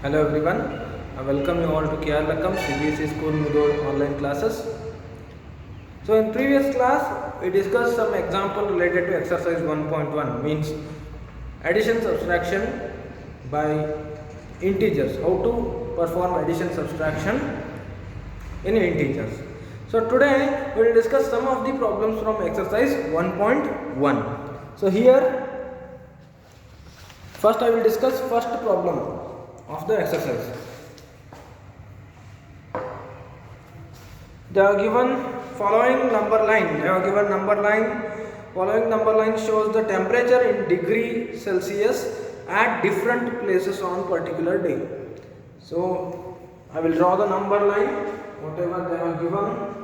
Hello everyone, I welcome you all to KR Lakam CBSE School Mudol online classes. So in previous class we discussed some example related to exercise 1.1, means addition subtraction by integers, how to perform addition subtraction in integers. So today we will discuss some of the problems from exercise 1.1. So here first I will discuss first problem of the exercise. They are given following number line. They are given number line. Following number line shows the temperature in degree Celsius at different places on particular day. So I will draw the number line. Whatever they are given.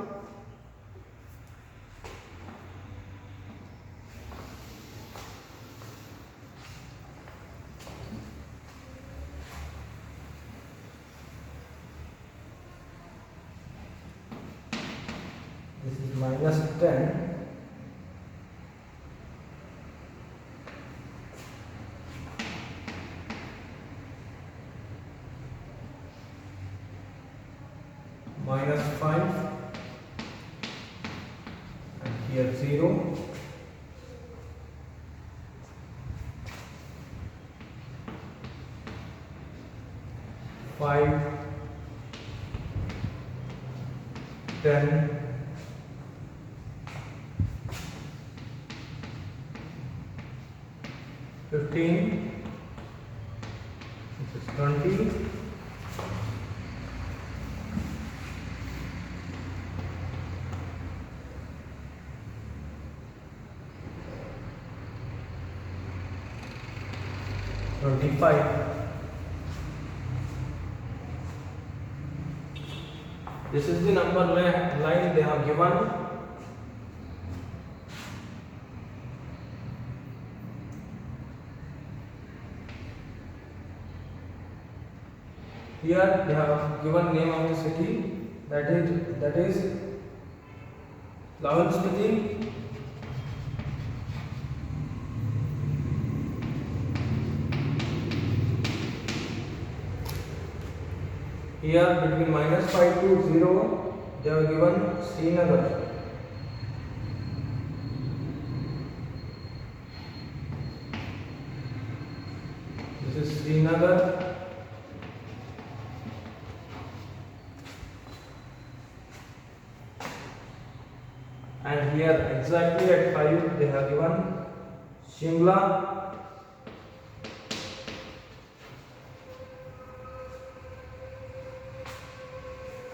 This is -10. -5 and here 0. Five, 10, 15, this is 20, 25. This is the number line they have given. Here they have given name of the city, that is Lawan Spiti. Here between -5 to 0 they have given Srinagar. This is Srinagar. And here exactly at 5 they have given Shimla.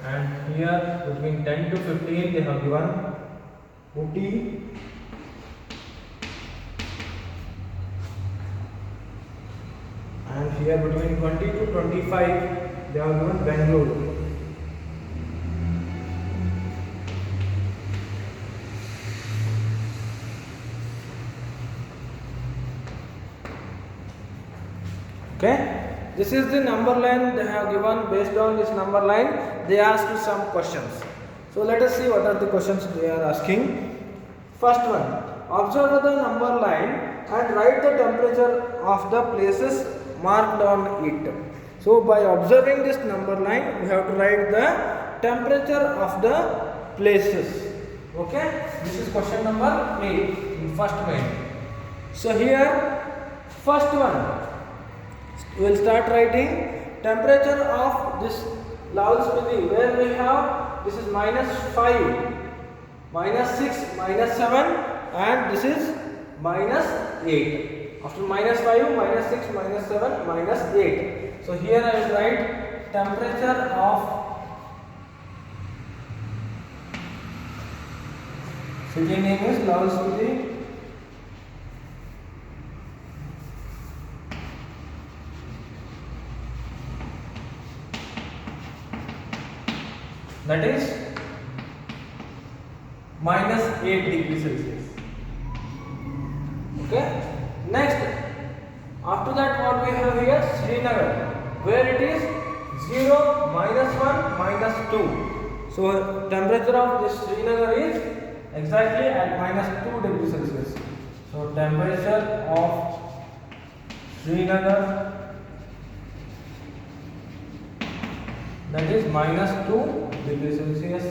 And here between 10 to 15 they have given Ooty. And here between 20 to 25 they have given Bangalore. Okay. This is the number line they have given. Based on this number line they asked some questions. So let us see what are the questions they are asking. First one, observe the number line and write the temperature of the places marked on it. So by observing this number line we have to write the temperature of the places. Okay, this is question number 8 in first main. So here first one, we will start writing temperature of this Lawan Spiti, where we have this is -5, -6, -7 and this is -8. After -5, -6, -7, -8. So here I will write temperature of city name is Lawan Spiti. That is -8 degrees Celsius. Okay. Next, after that what we have here Srinagar, where it is 0, -1, -2. So temperature of this Srinagar is exactly at -2 degrees Celsius. So temperature of Srinagar that is -2 degrees Celsius.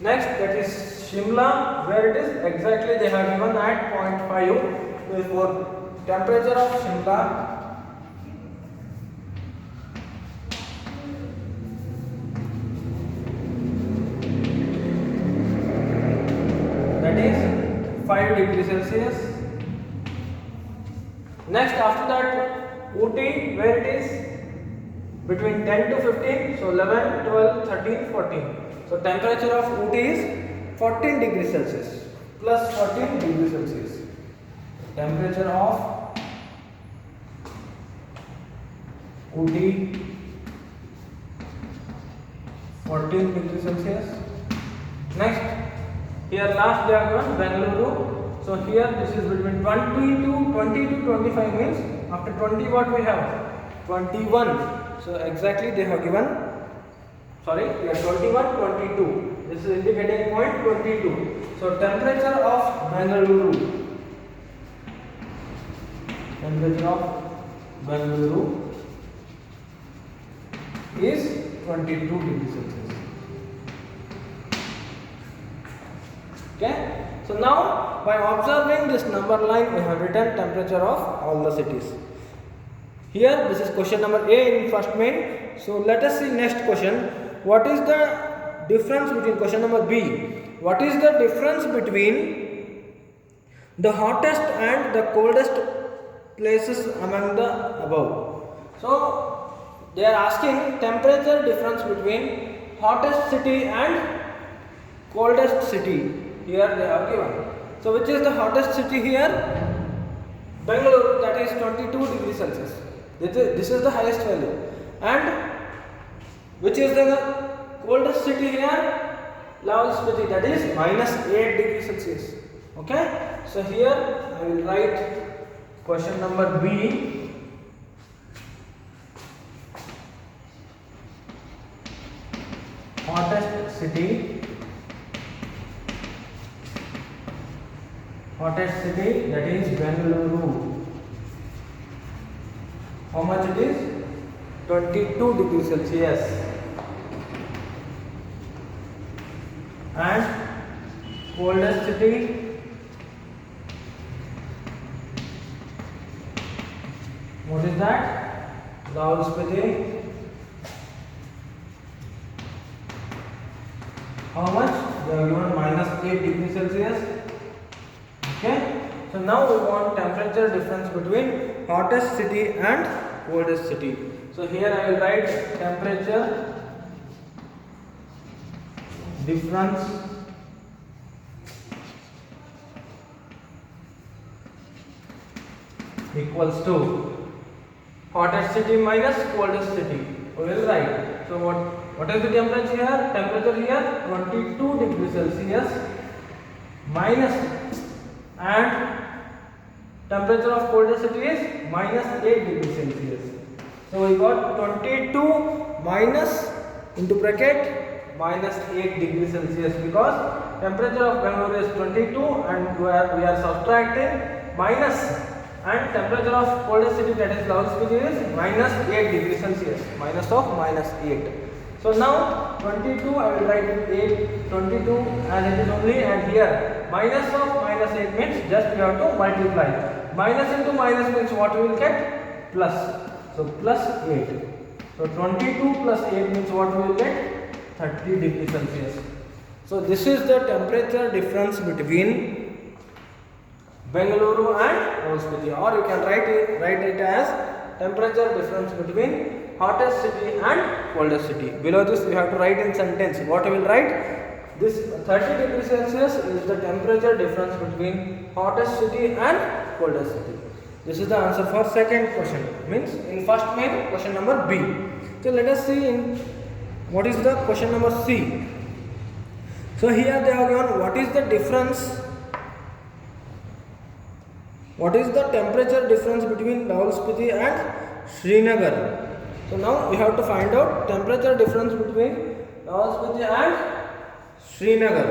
Next, that is Shimla, where it is exactly they have given at 0.5. Therefore, temperature of Shimla that is 5 degrees Celsius. Next, after that, Ooty, where it is between 10 to 15, so 11, 12, 13, 14. So temperature of Ooty is 14 degrees Celsius plus 14 degrees Celsius. Temperature of Ooty 14 degrees Celsius. Next, here last they are given Bengaluru. So here this is between 20 to 25 means after 20 what we have 21. So exactly they have given, sorry, here 21, 22. This is indicating point 22. So temperature of Bengaluru is 22 degrees Celsius. Okay. So now by observing this number line we have written temperature of all the cities. Here this is question number A in first main. So let us see next question. What is the difference between question number B? What is the difference between the hottest and the coldest places among the above? So they are asking temperature difference between hottest city and coldest city. Here they have given. So which is the hottest city here? Bengaluru, that is 22 degrees Celsius. This is the highest value. And which is the coldest city here? Lahaul Spiti, that is -8 degrees Celsius. Okay. So here I will write question number B. Hottest city, that is Bengaluru. How much it is? 22 degrees Celsius. And coldest city, what is that? Lahaul Spiti. How much? They are given -8 degrees Celsius. Okay. So now we want temperature difference between hottest city and coldest city. So here I will write temperature difference equals to hottest city minus coldest city. We will write. So what is the temperature here? Temperature here 22 degrees Celsius minus, and temperature of coldest city is -8 degrees Celsius. So we got 22 minus into bracket -8 degrees Celsius, because temperature of Bengaluru is 22 and we are subtracting minus, and temperature of coldest city, that is Lahaul Spiti, is -8 degrees Celsius, minus of -8. So now 22 I will write 8, 22 as it is only, and here minus of -8 means just we have to multiply. Minus into minus means what we will get? Plus. So plus 8. So 22 plus 8 means what we will get? 30 degrees Celsius. So this is the temperature difference between Bengaluru and Lahaul Spiti, or you can write it as temperature difference between hottest city and coldest city. Below this you have to write in sentence. What you will write? This 30 degrees Celsius is the temperature difference between hottest city and coldest city. This is the answer for second question. Means in first main question number B. So let us see in what is the question number C. So here they have given what is the difference. What is the temperature difference between Lahaul Spiti and Srinagar? So now we have to find out temperature difference between Lahaul Spiti and Srinagar.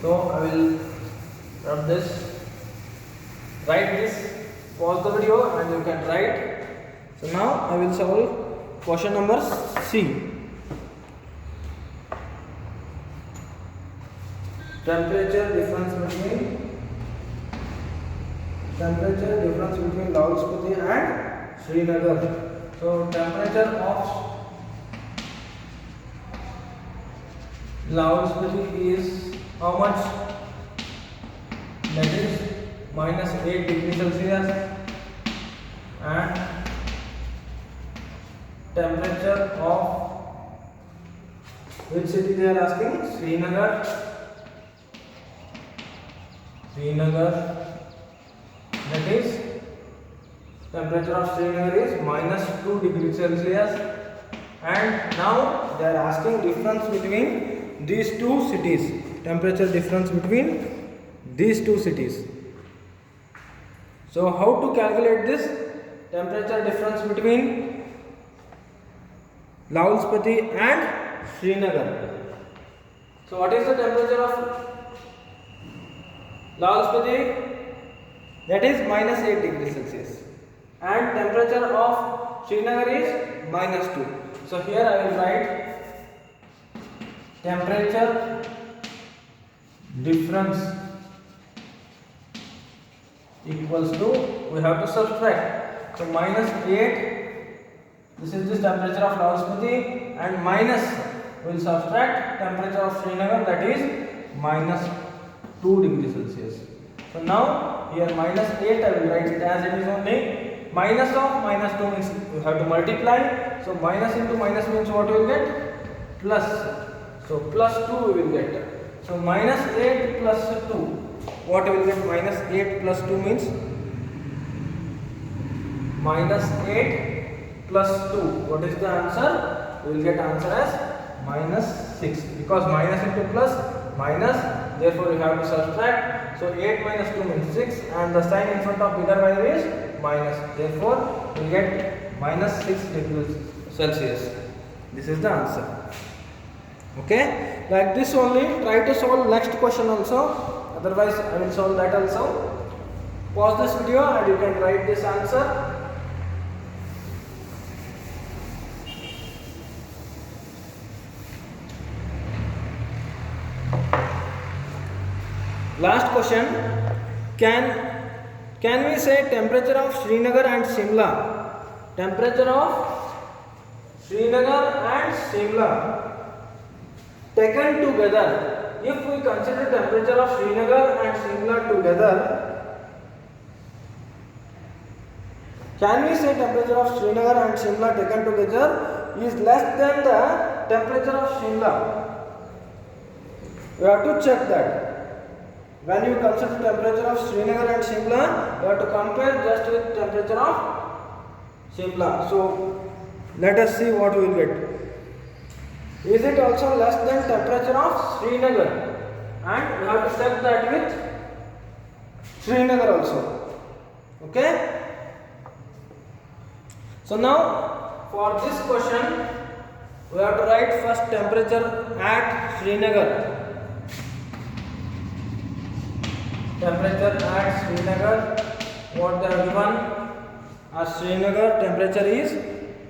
So I will rub this. write this, pause the video and you can write. So now I will solve question number C. Temperature difference between Lavlpati and Srinagar. So temperature of Lavlpati is how much? That is minus 8 degrees Celsius, and temperature of which city they are asking? Srinagar. That is temperature of Srinagar is minus 2 degrees Celsius, and now they are asking difference between these two cities. Temperature difference between these two cities. So how to calculate this temperature difference between Lavlpati and Srinagar? So what is the temperature of Lavlpati? That is minus 8 degrees Celsius, and temperature of Srinagar is minus 2. So here I will write temperature difference equals to, we have to subtract. So minus 8, this is this temperature of Lavlpati, and minus, we will subtract temperature of Srinagar, that is minus 2 degrees Celsius. So now here minus 8 I will write it as it is only. Minus of minus 2 means you have to multiply. So minus into minus means what you will get? Plus. So plus 2 we will get. So minus 8 plus 2. What we will get? Minus 8 plus 2 means minus 8 plus 2. What is the answer? We will get answer as minus 6, because minus into plus minus, therefore we have to subtract. So 8 minus 2 means 6, and the sign in front of bigger value is minus. Therefore we will get minus 6 degrees Celsius. This is the answer. Okay, like this only. Try to solve next question also. Otherwise I will solve that also. Pause this video and you can write this answer. Last question. Can we say temperature of Srinagar and Shimla? Temperature of Srinagar and Shimla taken together. If we consider temperature of Srinagar and Shimla together, can we say temperature of Srinagar and Shimla taken together is less than the temperature of Shimla? We have to check that. When you consider temperature of Srinagar and Shimla, you have to compare just with temperature of Shimla. So let us see what we will get. Is it also less than temperature of Srinagar? And we have to check that with Srinagar also. Okay? So now for this question, we have to write first temperature at Srinagar. Temperature at Srinagar, what they have given as Srinagar temperature is,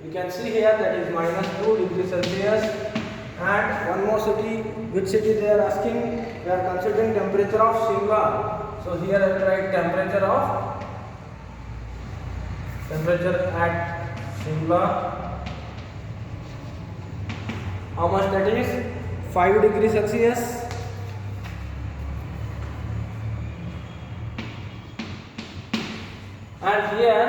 you can see here, that is minus 2 degrees Celsius. And one more city, which city they are asking? They are considering temperature of Shimla. So here I will write temperature at Shimla. How much that is? 5 degrees Celsius. And here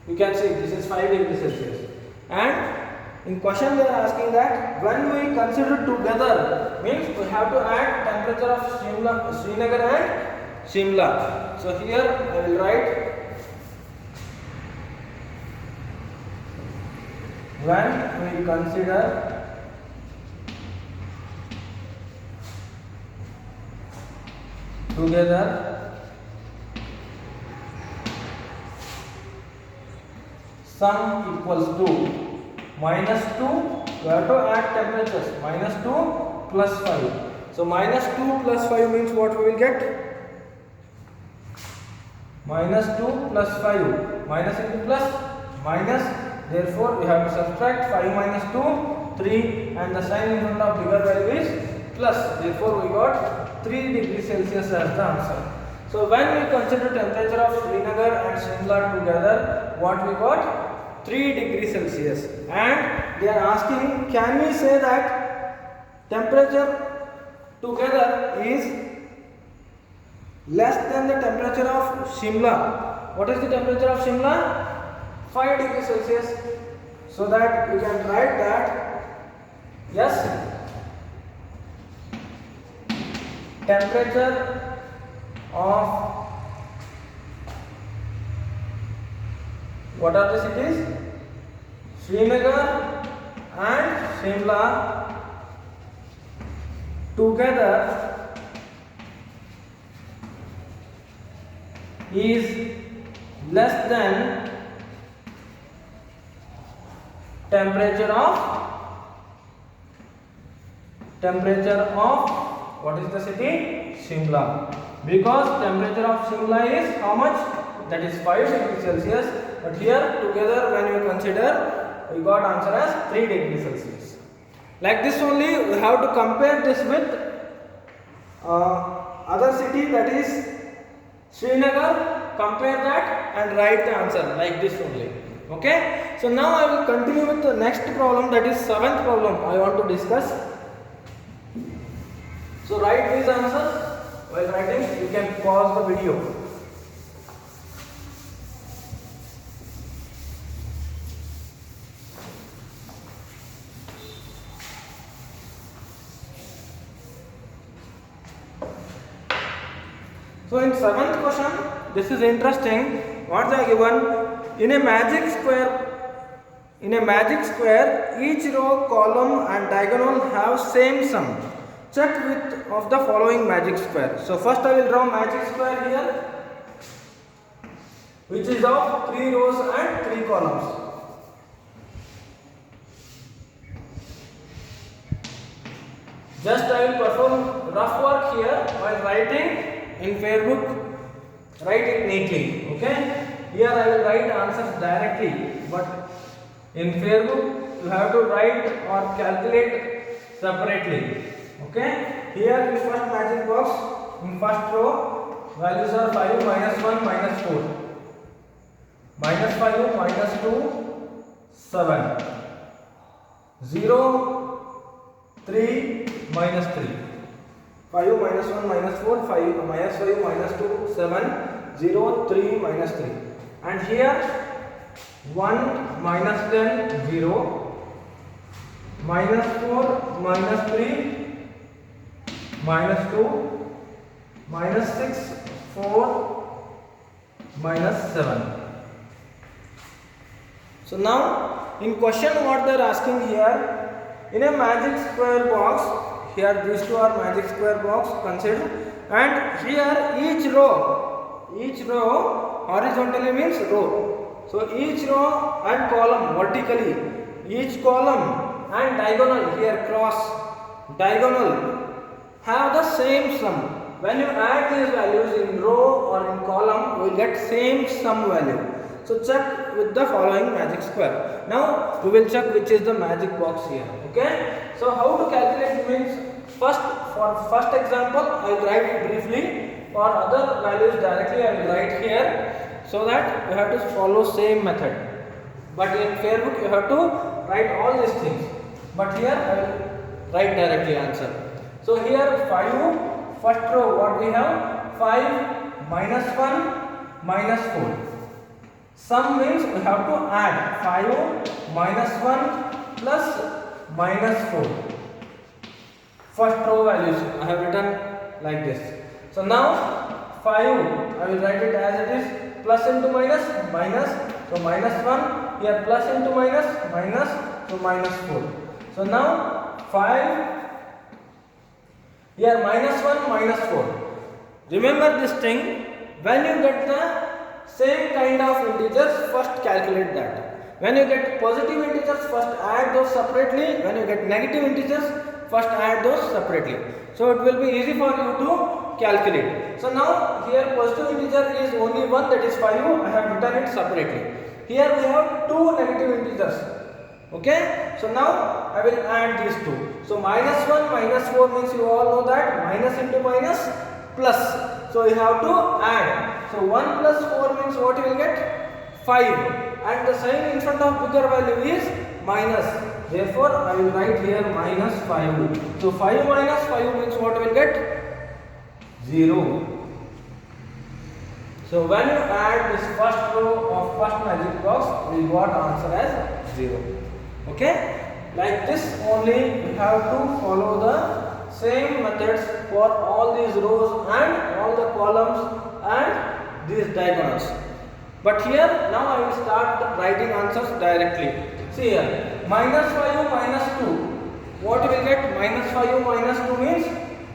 you can see this is 5 degrees Celsius. And in question they are asking that when we consider together, means we have to add temperature of Srinagar and Shimla. So here I will write when we consider together sum equals to minus 2, we have to add temperatures, minus 2 plus 5. So minus 2 plus 5 means what we will get? minus 2 plus 5, minus into plus minus, therefore we have to subtract 5 minus 2 3, and the sign in front of bigger value is plus, therefore we got 3 degrees Celsius as the answer. So when we consider temperature of Srinagar and Shimla together, what we got? 3 degrees Celsius. And they are asking, can we say that temperature together is less than the temperature of Shimla? What is the temperature of Shimla? 5 degrees Celsius. So that we can write that, yes, temperature of what are the cities? Srinagar and Shimla together is less than temperature of what is the city? Shimla. Because temperature of Shimla is how much? That is 5 degrees Celsius. But here together when you consider, we got answer as 3 degrees Celsius. Like this only we have to compare this with other city, that is Srinagar. Compare that and write the answer like this only. Okay. So now I will continue with the next problem, that is 7th problem I want to discuss. So write these answers. While writing, you can pause the video. So in 7th question, this is interesting. What they are given? In a magic square, each row, column and diagonal have same sum. Check width of the following magic square. So first I will draw magic square here, which is of 3 rows and 3 columns. Just I will perform rough work here while writing. In fair book, write it neatly. Okay. Here I will write answers directly, but in fair book you have to write or calculate separately. Okay. Here in first magic box, in first row, values are 5 minus 1 minus 4, minus 5 minus 2 7, 0 3 minus 3, 5 minus 1 minus 4, 5 minus 5 minus 2 7, 0 3 minus 3, and here 1 minus 10 0, minus 4 minus 3 minus 2, minus 6 4 minus 7. So now in question what they are asking here, in a magic square box, here these two are magic square box consider, and here each row horizontally means row. So each row and column vertically, each column and diagonal, here cross diagonal, have the same sum. When you add these values in row or in column, we will get same sum value. So check with the following magic square. Now we will check which is the magic box here. Okay. So how to calculate means, first for first example I will write briefly, for other values directly I will write here, so that you have to follow same method. But in fair book you have to write all these things. But here I will write directly answer. So here 5, first row what we have, 5 minus 1 minus 4. Sum means we have to add 5 minus 1 plus minus 4. First row values I have written like this. So now 5 I will write it as it is, plus into minus minus, so minus 1, here plus into minus minus, so minus 4. So now 5, here minus 1 minus 4. Remember this thing, when you get the same kind of integers, first calculate that. When you get positive integers, first add those separately. When you get negative integers, first add those separately. So it will be easy for you to calculate. So now here positive integer is only one, that is 5. I have written it separately. Here we have two negative integers. Okay, so now I will add these two. So minus 1 minus 4 means you all know that minus into minus plus. So you have to add. So 1 plus 4 means what you will get? 5. And the sign in front of bigger value is minus. Therefore I will write here minus 5. So 5 minus 5 means what you will get? 0. So when you add this first row of first magic box, we got answer as 0. Okay, like this only we have to follow the same methods for all these rows and all the columns and these diagonals. But here now I will start writing answers directly. See here, minus 5 minus 2. What you will get? Minus 5 minus 2 means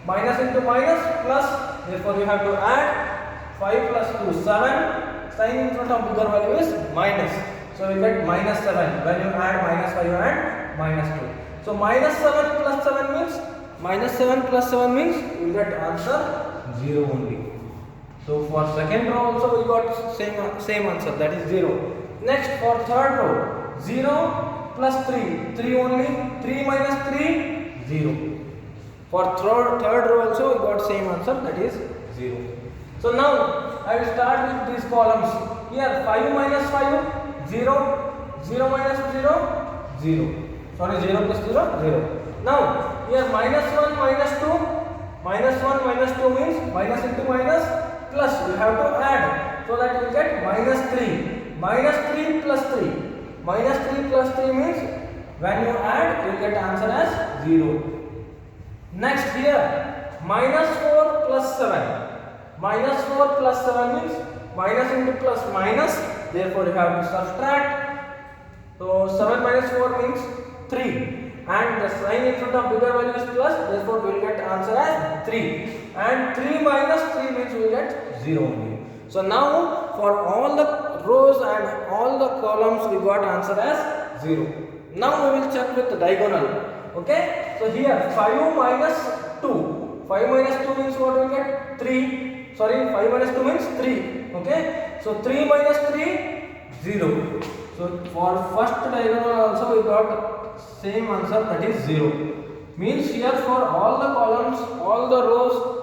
minus into minus plus. Therefore you have to add 5 plus 2, 7. Sign in front of bigger value is minus. So you get minus 7. When you add minus 5 and minus 2. So minus 7 plus 7 means minus 7 plus 7 means you will get answer 0 only. So for second row also we got same answer, that is 0. Next for third row, 0 plus 3, 3 only, 3 minus 3, 0. For third row also we got same answer, that is 0. So now I will start with these columns. Here 5 minus 5, 0, 0 minus 0, 0. Sorry, 0 plus 0, 0. Now here minus 1 minus 2, minus 1 minus 2 means minus into minus plus. You have to add, so that you get minus 3. Minus 3 plus 3. Minus 3 plus 3 means when you add you will get answer as 0. Next here minus 4 plus 7. Minus 4 plus 7 means minus into plus minus. Therefore you have to subtract. So 7 minus 4 means 3. And the sign in front of bigger value is plus. Therefore we will get answer as 3. And 3 minus 3 means we will get 0 only. So now for all the rows and all the columns we got answer as 0. Now we will check with the diagonal. Okay. So here 5 minus 2. 5 minus 2 means what we will get? 3. Sorry, 5 minus 2 means 3. Okay. So 3 minus 3, 0. So for first diagonal also we got same answer, that is 0. Means here for all the columns, all the rows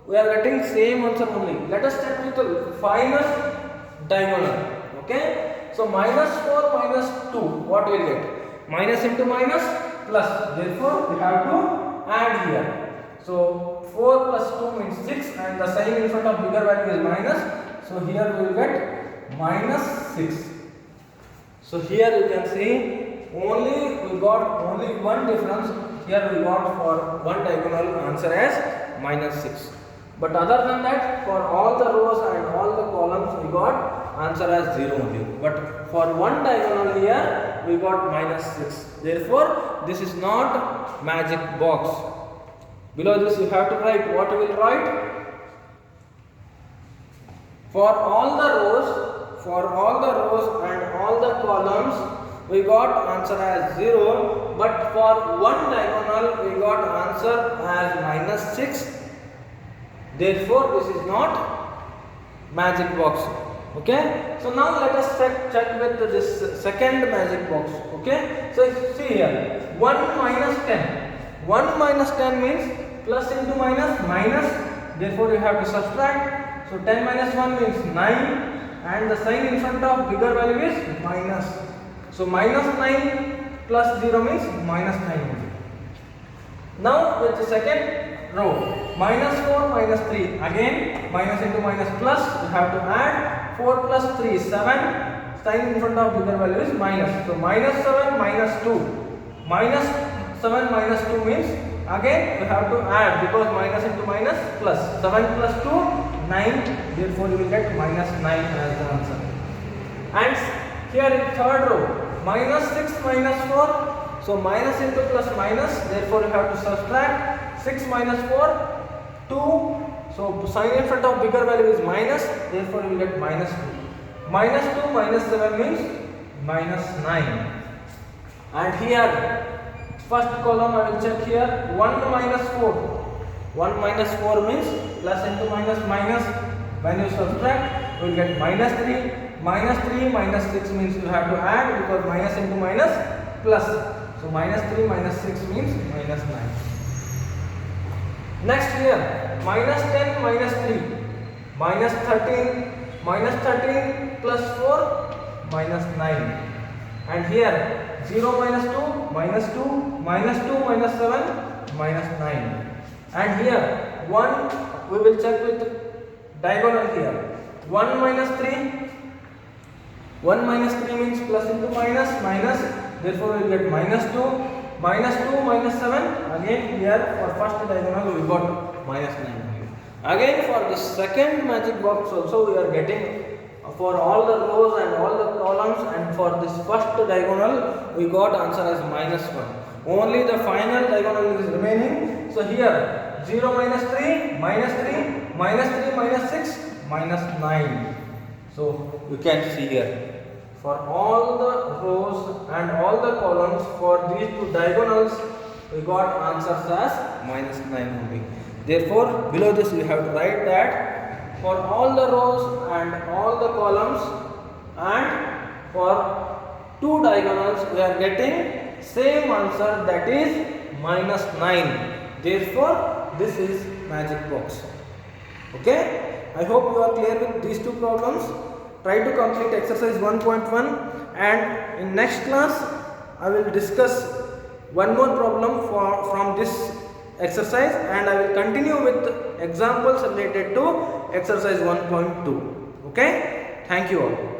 we are getting same answer only. Let us check with the finest diagonal. Okay. So minus 4 minus 2, what we will get? Minus into minus plus. Therefore we have to add here. So 4 plus 2 means 6 and the sign in front of bigger value is minus. So here we will get minus 6. So here you can see we got only one difference. Here we got for one diagonal answer as minus 6. But other than that, for all the rows and all the columns we got answer as 0 only. But for one diagonal here we got minus 6. Therefore this is not magic box. Below this you have to write what you will write. For all the rows and all the columns we got answer as 0, but for one diagonal we got answer as minus 6. Therefore this is not magic box. Okay. So now let us check with this second magic box. Okay. So see here 1 minus 10. 1 minus 10 means plus into minus minus. Therefore you have to subtract. So 10 minus 1 means 9 and the sign in front of bigger value is minus. So minus 9 plus 0 means minus 9 only. Now with the second row, minus 4 minus 3, again minus into minus plus, you have to add 4 plus 3 is 7, sign in front of bigger value is minus. So minus 7 minus 2, minus 7 minus 2 means again you have to add, because minus into minus plus, 7 plus 2, 9, therefore you will get minus 9 as the answer. And here in third row, minus 6 minus 4, so minus into plus minus, therefore you have to subtract 6 minus 4, 2, so sign in front of bigger value is minus, therefore you will get minus 2. Minus 2 minus 7 means minus 9. And here First column I will check here 1 minus 4. 1 minus 4 means plus into minus minus. When you subtract, you will get minus 3. Minus 3 minus 6 means you have to add, because minus into minus plus. So minus 3 minus 6 means minus 9. Next here minus 10 minus 3. Minus 13. Minus 13 plus 4 minus 9. And here 0 minus 2 minus 2 minus 2 minus 7 minus 9. And here 1 we will check with diagonal here. 1 minus 3. 1 minus 3 means plus into minus minus. Therefore we will get minus 2. Minus 2 minus 7. Again here for first diagonal we got minus 9. Again for the second magic box also we are getting for all the rows and all the columns, and for this first diagonal we got answer as minus 1. Only the final diagonal is remaining. So here 0 minus 3 minus 3 minus 3 minus 6 minus 9. So you can see here for all the rows and all the columns for these two diagonals we got answers as minus 9 only. Therefore below this we have to write that for all the rows and all the columns and for two diagonals we are getting same answer, that is minus 9. Therefore this is magic box. Okay, I hope you are clear with these two problems. Try to complete exercise 1.1, and in next class I will discuss one more problem from this exercise, and I will continue with examples related to exercise 1.2. Okay, thank you all.